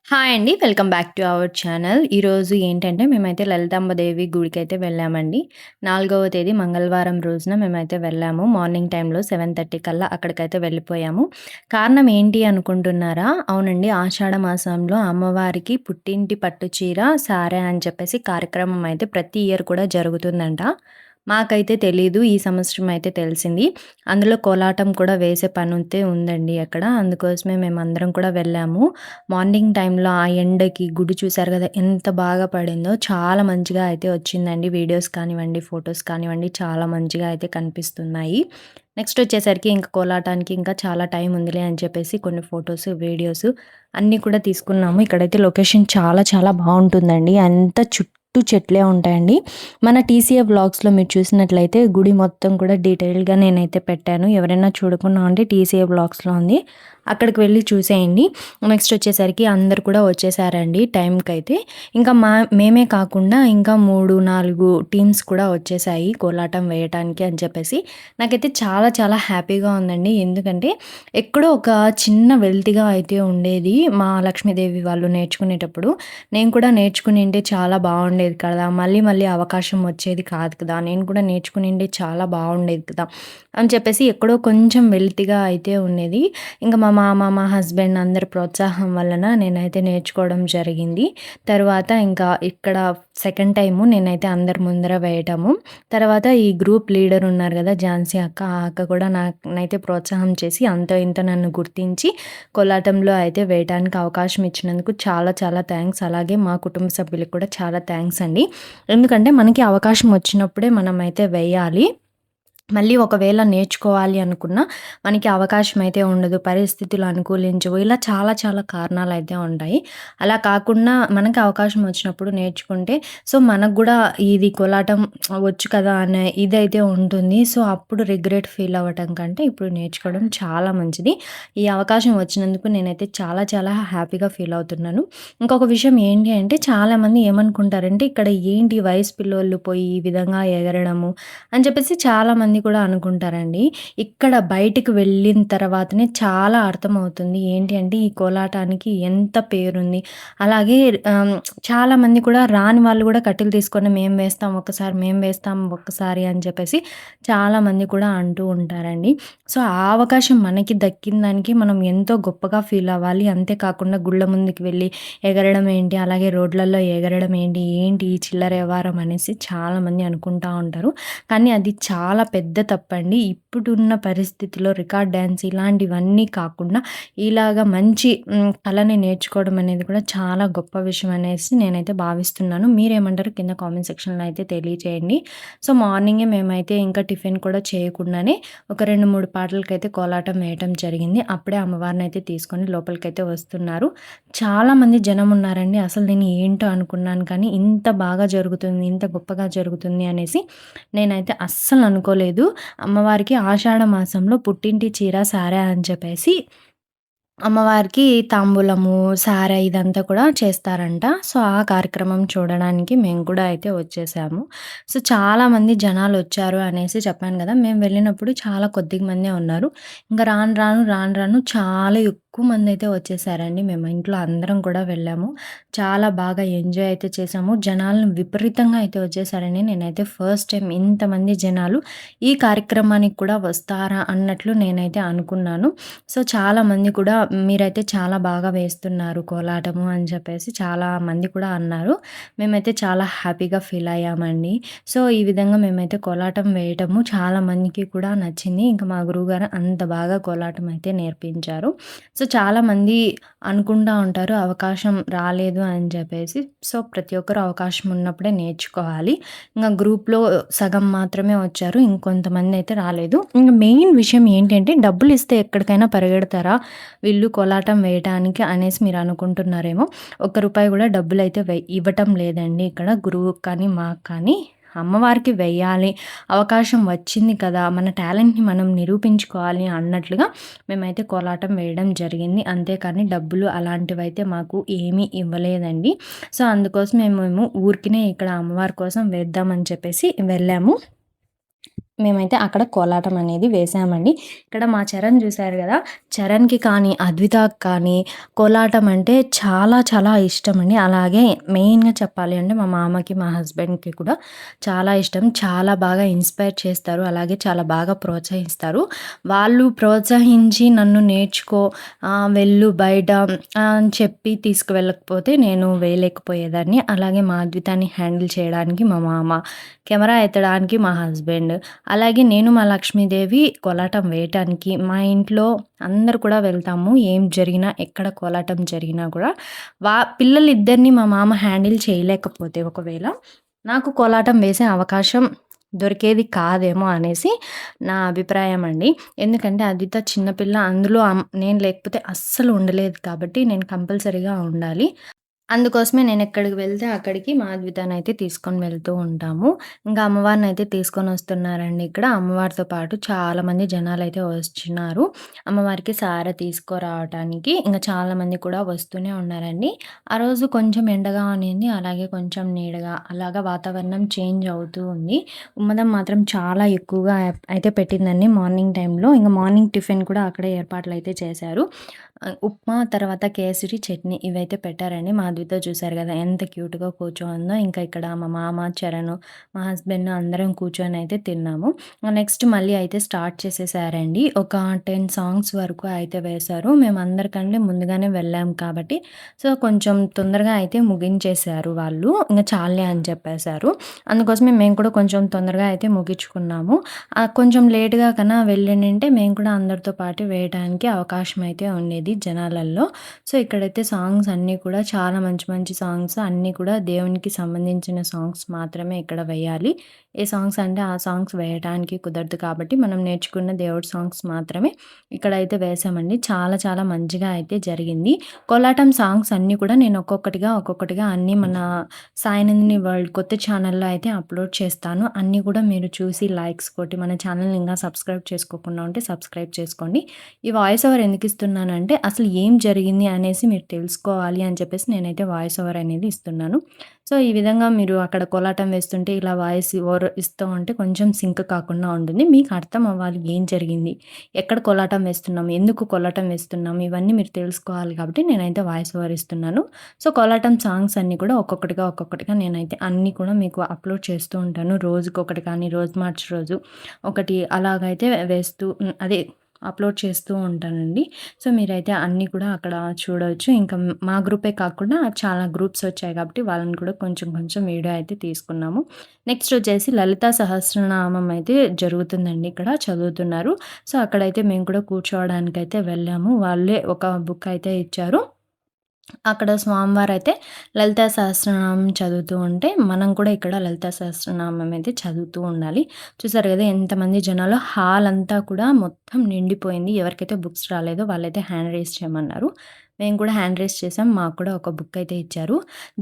Hi అండి. Welcome back to our channel. ఈరోజు ఏంటంటే మేమైతే లలితాంబదేవి గుడికైతే వెళ్ళామండి. 4వ తేదీ మంగళవారం రోజున మేమైతే వెళ్ళాము. మార్నింగ్ టైంలో 7:30 కల్లా అక్కడికైతే వెళ్ళిపోయాము. కారణం ఏంటి అనుకుంటున్నారా? అవునండి. ఆషాఢ మాసంలో అమ్మవారికి పుట్టింటి పట్టు చీర, సారె అని చెప్పేసి కార్యక్రమం అయితే ప్రతి ఇయర్ కూడా జరుగుతుందంట. మాకైతే తెలీదు. ఈ సంవత్సరం అయితే తెలిసింది. అందులో కోలాటం కూడా వేసే పనైతే ఉందండి అక్కడ. అందుకోసమే మేమందరం కూడా వెళ్ళాము. మార్నింగ్ టైంలో ఆ ఎండకి గుడి చూసారు కదా! ఎంత బాగా పడిందో. చాలా మంచిగా అయితే వచ్చిందండి. వీడియోస్ కానివ్వండి, ఫోటోస్ కానివ్వండి చాలా మంచిగా అయితే కనిపిస్తున్నాయి. నెక్స్ట్ వచ్చేసరికి ఇంక కోలాటానికి ఇంకా చాలా టైం ఉందిలే అని చెప్పేసి కొన్ని ఫోటోస్, వీడియోస్ అన్నీ కూడా తీసుకున్నాము. ఇక్కడైతే లొకేషన్ చాలా చాలా బావుంటుందండి. అంతా చుట్టూ చెట్లే ఉంటాయండి. మన టీసీఏ వ్లాగ్స్‌లో మీరు చూసినట్లయితే గుడి మొత్తం కూడా డీటెయిల్‌గా నేనైతే పెట్టాను. ఎవరైనా చూడకుండా ఉంటే టీసీఏ వ్లాగ్స్‌లో ఉంది. అక్కడికి వెళ్లి చూసేయండి. నెక్స్ట్ వచ్చేసరికి అందరూ కూడా వచ్చేసారండి టైంకైతే. ఇంకా మేమే కాకుండా ఇంకా 3, 4 టీమ్స్ కూడా వచ్చేసాయి కోలాటం వేయటానికి అని చెప్పేసి. నాకైతే చాలా చాలా హ్యాపీగా ఉందండి. ఎందుకంటే ఎక్కడో ఒక చిన్న వెలితిగా అయితే ఉండేది మా లక్ష్మీదేవి వాళ్ళు నేర్చుకునేటప్పుడు. నేను కూడా నేర్చుకునింటే చాలా బాగుండేది కదా! మళ్ళీ మళ్ళీ అవకాశం వచ్చేది కాదు కదా! నేను కూడా నేర్చుకునింటే చాలా బాగుండేది కదా! అని చెప్పేసి ఎక్కడో కొంచెం వెలితిగా అయితే ఉండేది. ఇంక మా మామ, మా హస్బెండ్ అందరి ప్రోత్సాహం వలన నేనైతే నేర్చుకోవడం జరిగింది. తర్వాత ఇంకా ఇక్కడ సెకండ్ టైము నేనైతే అందరి ముందర వేయటము. తర్వాత ఈ గ్రూప్ లీడర్ ఉన్నారు గదా! ఝాన్సీ అక్క. ఆ అక్క కూడా నైతే ప్రోత్సాహం చేసి అంతో ఇంతో నన్ను గుర్తించి కోలాటంలో అయితే వేయటానికి అవకాశం ఇచ్చినందుకు చాలా చాలా థాంక్స్. అలాగే మా కుటుంబ సభ్యులకు కూడా చాలా థాంక్స్ అండి. ఎందుకంటే మనకి అవకాశం వచ్చినప్పుడే మనమైతే వేయాలి. మళ్ళీ ఒకవేళ నేర్చుకోవాలి అనుకున్నా మనకి అవకాశం అయితే ఉండదు. పరిస్థితులు అనుకూలించవు. ఇలా చాలా చాలా కారణాలైతే ఉంటాయి. అలా కాకుండా మనకి అవకాశం వచ్చినప్పుడు నేర్చుకుంటే మనకు గూడా ఇది కోలాటం వచ్చు కదా! అనే ఇదైతే ఉంటుంది. అప్పుడు రిగ్రెట్ ఫీల్ అవ్వటం కంటే ఇప్పుడు నేర్చుకోవడం చాలా మంచిది. ఈ అవకాశం వచ్చినందుకు నేనైతే చాలా చాలా హ్యాపీగా ఫీల్ అవుతున్నాను. ఇంకొక విషయం ఏంటి అంటే చాలామంది ఏమనుకుంటారంటే ఇక్కడ ఏంటి వయసు పిల్లోళ్ళు పోయి ఈ విధంగా ఎగరడము అని చెప్పేసి చాలామంది కూడా అనుకుంటారండి. ఇక్కడ బయటికి వెళ్ళిన తర్వాతనే చాలా అర్థమవుతుంది. ఏంటి అంటే ఈ కోలాటానికి ఎంత పేరుంది. అలాగే చాలామంది కూడా రాని వాళ్ళు కూడా కట్టెలు తీసుకొని మేము వేస్తాం ఒక్కసారి, మేము వేస్తాం ఒక్కసారి అని చెప్పేసి చాలామంది కూడా అంటూ ఉంటారండి. ఆ అవకాశం మనకి దక్కిన దానికి మనం ఎంతో గొప్పగా ఫీల్ అవ్వాలి. అంతేకాకుండా గుళ్ళ ముందుకు వెళ్ళి ఎగరడం ఏంటి, అలాగే రోడ్లలో ఎగరడం ఏంటి, ఏంటి ఈ చిల్లర వ్యవహారం అనేసి చాలామంది అనుకుంటా ఉంటారు. కానీ అది చాలా పెద్ద తప్పండి. ఇప్పుడున్న పరిస్థితిలో రికార్డ్ డాన్స్ ఇలాంటివన్నీ కాకుండా ఇలాగ మంచి కళని నేర్చుకోవడం అనేది కూడా చాలా గొప్ప విషయం అనేసి నేనైతే భావిస్తున్నాను. మీరేమంటారో కింద కామెంట్ సెక్షన్‌లో అయితే తెలియజేయండి. మార్నింగే మేమైతే ఇంకా టిఫిన్ కూడా చేయకుండానే ఒక 2, 3 పాటలకైతే కోలాటం వేయటం జరిగింది. అప్పుడే అమ్మవారినైతే తీసుకొని లోపలికైతే వస్తున్నారు. చాలామంది జనం ఉన్నారండి. అసలు నేను ఏంటో అనుకున్నాను కానీ ఇంత బాగా జరుగుతుంది, ఇంత గొప్పగా జరుగుతుంది అనేసి నేనైతే అస్సలు అనుకోలేదు. అమ్మవారికి ఆషాఢ మాసంలో పుట్టింటి చీర, సారె అని చెప్పేసి అమ్మవారికి తాంబూలము, సారె ఇదంతా కూడా చేస్తారంట. ఆ కార్యక్రమం చూడడానికి మేము కూడా అయితే వచ్చేసాము. చాలామంది జనాలొచ్చారు అనేసి చెప్పాను గదా! మేము వెళ్ళినప్పుడు చాలా కొద్దిగా మందే ఉన్నారు. ఇంక రాను రాను, రాను రాను చాలా ఎక్కువ మందయితే వచ్చేసారండి. మేము ఇంట్లో అందరం కూడా వెళ్ళాము. చాలా బాగా ఎంజాయ్ అయితే చేశాము. జనాలను విపరీతంగా అయితే వచ్చేసారండి. నేనైతే ఫస్ట్ టైమ్ ఇంతమంది జనాలు ఈ కార్యక్రమానికి కూడా వస్తారా అన్నట్లు నేనైతే అనుకున్నాను. చాలామంది కూడా మీరైతే చాలా బాగా వేస్తున్నారు కోలాటము అని చెప్పేసి చాలామంది కూడా అన్నారు. మేమైతే చాలా హ్యాపీగా ఫీల్ అయ్యామండి. ఈ విధంగా మేమైతే కోలాటం వేయటము చాలా మందికి కూడా నచ్చింది. ఇంకా మా గురువుగారు అంత బాగా కోలాటం అయితే నేర్పించారు. చాలామంది అనుకుంటా ఉంటారు అవకాశం రాలేదు అని చెప్పేసి. ప్రతి ఒక్కరు అవకాశం ఉన్నప్పుడే నేర్చుకోవాలి. ఇంక గ్రూప్‌లో సగం మాత్రమే వచ్చారు. ఇంకొంతమంది అయితే రాలేదు. ఇంక మెయిన్ విషయం ఏంటంటే డబ్బులిస్తే ఎక్కడికైనా పరిగెడతారా వీళ్ళు కోలాటం వేయటానికి అనేసి మీరు అనుకుంటున్నారేమో. ఒక్క రూపాయి కూడా డబ్బులైతే ఇవ్వటం లేదండి ఇక్కడ గురువుకి కానీ, మాకు కానీ. అమ్మవారికి వెయ్యాలి, అవకాశం వచ్చింది కదా! మన టాలెంట్‌ని మనం నిరూపించుకోవాలి అన్నట్లుగా మేమైతే కోలాటం వేయడం జరిగింది. అంతేకానీ డబ్బులు అలాంటివైతే మాకు ఏమీ ఇవ్వలేదండి. అందుకోసం మేము ఊరికనే ఇక్కడ అమ్మవారి కోసం వేద్దామని చెప్పేసి వెళ్ళాము. మేమైతే అక్కడ కోలాటం అనేది వేసామండి. ఇక్కడ మా చరణ్ చూసారు గదా! చరణ్‌కి కానీ, అద్వితకి కానీ కోలాటం అంటే చాలా చాలా ఇష్టమండి. అలాగే మెయిన్‌గా చెప్పాలి అంటే మా మామకి, మా హస్బెండ్‌కి కూడా చాలా ఇష్టం. చాలా బాగా ఇన్‌స్పైర్ చేస్తారు. అలాగే చాలా బాగా ప్రోత్సహిస్తారు. వాళ్ళు ప్రోత్సహించి నన్ను నేర్చుకో వెళ్ళు బయట అని చెప్పి తీసుకువెళ్ళకపోతే నేను వేయలేకపోయేదాన్ని. అలాగే మా అద్వితాన్ని హ్యాండిల్ చేయడానికి మా మామ, కెమెరా ఎత్తడానికి మా హస్బెండ్, అలాగే నేను మా లక్ష్మీదేవి కోలాటం వేయటానికి మా ఇంట్లో అందరూ కూడా వెళ్తాము. ఏం జరిగినా, ఎక్కడ కోలాటం జరిగినా కూడా పిల్లలిద్దరిని మా మామ హ్యాండిల్ చేయలేకపోతే ఒకవేళ, నాకు కోలాటం వేసే అవకాశం దొరికేది కాదేమో అనేసి నా అభిప్రాయం అండి. ఎందుకంటే అద్విత చిన్న పిల్ల. అందులో నేను లేకపోతే అస్సలు ఉండలేదు కాబట్టి నేను కంపల్సరీగా ఉండాలి. అందుకోసమే నేనెక్కడికి వెళ్తే అక్కడికి మా అద్వితానయితే తీసుకొని వెళ్తూ ఉంటాము. ఇంకా అమ్మవారినయితే తీసుకొనొస్తున్నారండి ఇక్కడ. అమ్మవారితో పాటు చాలామంది జనాలయితే వస్తున్నారు. అమ్మవారికి సారె తీసుకురావటానికి. ఇంక చాలామంది కూడా వస్తూనే ఉన్నారండి. ఆ రోజు కొంచెం ఎండగా ఉన్నింది. అలాగే కొంచెం నీడగా అలాగా వాతావరణం చేంజ్ అవుతూ ఉంది. ఉమ్మదం మాత్రం చాలా ఎక్కువగా అయితే పెట్టిందండి మార్నింగ్ టైంలో. ఇంక మార్నింగ్ టిఫిన్ కూడా అక్కడే ఏర్పాట్లయితే చేశారు. ఉప్మా, తర్వాత కేసరి, చట్నీ ఇవైతే పెట్టారండి. మా అద్విత చూసారు గదా! ఎంత క్యూట్‌గా కూర్చోనుందో. ఇంకా ఇక్కడ మా మామ, చరణు, మా హస్బెండ్ అందరం కూర్చొనయితే తిన్నాము. నెక్స్ట్ మళ్ళీ అయితే స్టార్ట్ చేసేసారండి. ఒక 10 సాంగ్స్ వరకు అయితే వేశారు. మేమందరికంటే ముందుగానే వెళ్ళాం కాబట్టి, సో, కొంచెం తొందరగా అయితే ముగించేశారు వాళ్ళు. ఇంక చాలులే అని చెప్పేశారు. అందుకోసమే మేము కూడా కొంచెం తొందరగా అయితే ముగించుకున్నాము. కొంచెం లేట్‌గా కన్నా వెళ్ళిండింటే మేము కూడా అందరితో పాటు వేయడానికి అవకాశం అయితే ఉండేది జనాలల్లో. సో, ఇక్కడైతే సాంగ్స్ అన్నీ కూడా చాలా మంచి మంచి సాంగ్స్ అన్నీ కూడా దేవునికి సంబంధించిన సాంగ్స్ మాత్రమే ఇక్కడ వేయాలి. ఏ సాంగ్స్ అంటే ఆ సాంగ్స్ వేయటానికి కుదరదు కాబట్టి మనం నేర్చుకున్న దేవుడి సాంగ్స్ మాత్రమే ఇక్కడైతే వేశామండి. చాలా చాలా మంచిగా అయితే జరిగింది. కోలాటం సాంగ్స్ అన్నీ కూడా నేను ఒక్కొక్కటిగా అన్నీ మన సాయినందిని వరల్డ్ కొత్త ఛానల్‌లో అయితే అప్‌లోడ్ చేస్తాను. అన్నీ కూడా మీరు చూసి లైక్స్ కొట్టి మన ఛానల్‌ని ఇంకా సబ్స్క్రైబ్ చేసుకోకుండా ఉంటే సబ్స్క్రైబ్ చేసుకోండి. ఈ వాయిస్ ఓవర్ ఎందుకు ఇస్తున్నానంటే అసలు ఏం జరిగింది అనేసి మీరు తెలుసుకోవాలి అని చెప్పేసి నేనైతే వాయిస్ ఓవర్ అనేది ఇస్తున్నాను. సో, ఈ విధంగా మీరు అక్కడ కోలాటం వేస్తుంటే ఇలా వాయిస్ ఓవర్ ఇస్తూ ఉంటే కొంచెం సింక్ కాకుండా ఉంటుంది. మీకు అర్థం అవ్వాలి ఏం జరిగింది? ఎక్కడ కోలాటం వేస్తున్నాం? ఎందుకు కోలాటం వేస్తున్నాం? ఇవన్నీ మీరు తెలుసుకోవాలి కాబట్టి నేనైతే వాయిస్ ఓవర్ ఇస్తున్నాను. సో, కోలాటం సాంగ్స్ అన్నీ కూడా ఒక్కొక్కటిగా నేనైతే అన్నీ కూడా మీకు అప్‌లోడ్ చేస్తూ ఉంటాను. రోజుకొకటి కానీ, రోజు మార్చి రోజు ఒకటి అలాగైతే వేస్తూ అదే అప్‌లోడ్ చేస్తూ ఉంటానండి. సో, మీరైతే అన్నీ కూడా అక్కడ చూడొచ్చు. ఇంకా మా గ్రూపే కాకుండా చాలా గ్రూప్స్ వచ్చాయి కాబట్టి వాళ్ళని కూడా కొంచెం కొంచెం వీడియో అయితే తీసుకున్నాము. నెక్స్ట్ వచ్చేసి లలితా సహస్రనామం అయితే జరుగుతుందండి ఇక్కడ చదువుతున్నారు. సో, అక్కడైతే మేము కూడా కూర్చోవడానికైతే వెళ్ళాము. వాళ్ళే ఒక బుక్ అయితే ఇచ్చారు. అక్కడ స్వామివారైతే లలితా సహస్రనామం చదువుతూ ఉంటే, మనం కూడా ఇక్కడ లలితా సహస్రనామం అయితే చదువుతూ ఉండాలి. చూసారు గదా! ఎంతమంది జనాలో హాల్ అంతా కూడా మొత్తం నిండిపోయింది. ఎవరికైతే బుక్స్ రాలేదో వాళ్ళైతే హ్యాండ్ రైజ్ చేయమన్నారు. మేము కూడా హ్యాండ్ రైజ్ చేసాం. మాకు కూడా ఒక బుక్ అయితే ఇచ్చారు.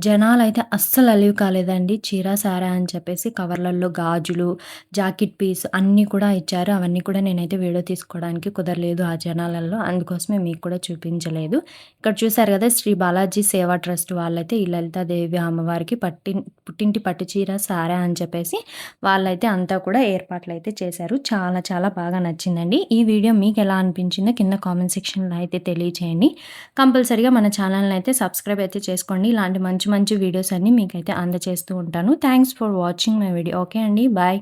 జనాలైతే అస్సలు అలివి కాలేదండి. చీర, సారా అని చెప్పేసి కవర్‌లలో గాజులు, జాకెట్ పీస్ అన్నీ కూడా ఇచ్చారు. అవన్నీ కూడా నేనైతే వీడియో తీసుకోవడానికి కుదరలేదు ఆ జనాలలో. అందుకోసమే మీకు కూడా చూపించలేదు. ఇక్కడ చూసారు కదా! శ్రీ బాలాజీ సేవా ట్రస్ట్ వాళ్ళైతే ఈ లలితాదేవి అమ్మవారికి పుట్టింటి పట్టు చీర, సారె అని చెప్పేసి వాళ్ళైతే అంతా కూడా ఏర్పాట్లయితే చేశారు. చాలా చాలా బాగా నచ్చిందండి. ఈ వీడియో మీకెలా అనిపించిందో కింద కామెంట్ సెక్షన్‌లో అయితే తెలియచేయండి. కంపల్సరీగా మన ఛానల్‌ని అయితే సబ్స్క్రైబ్ అయితే చేసుకోండి. ఇలాంటి మంచి మంచి వీడియోస్ అన్నీ మీకైతే అందజేస్తూ ఉంటాను. Thanks for watching my video. Okay అండి. బాయ్.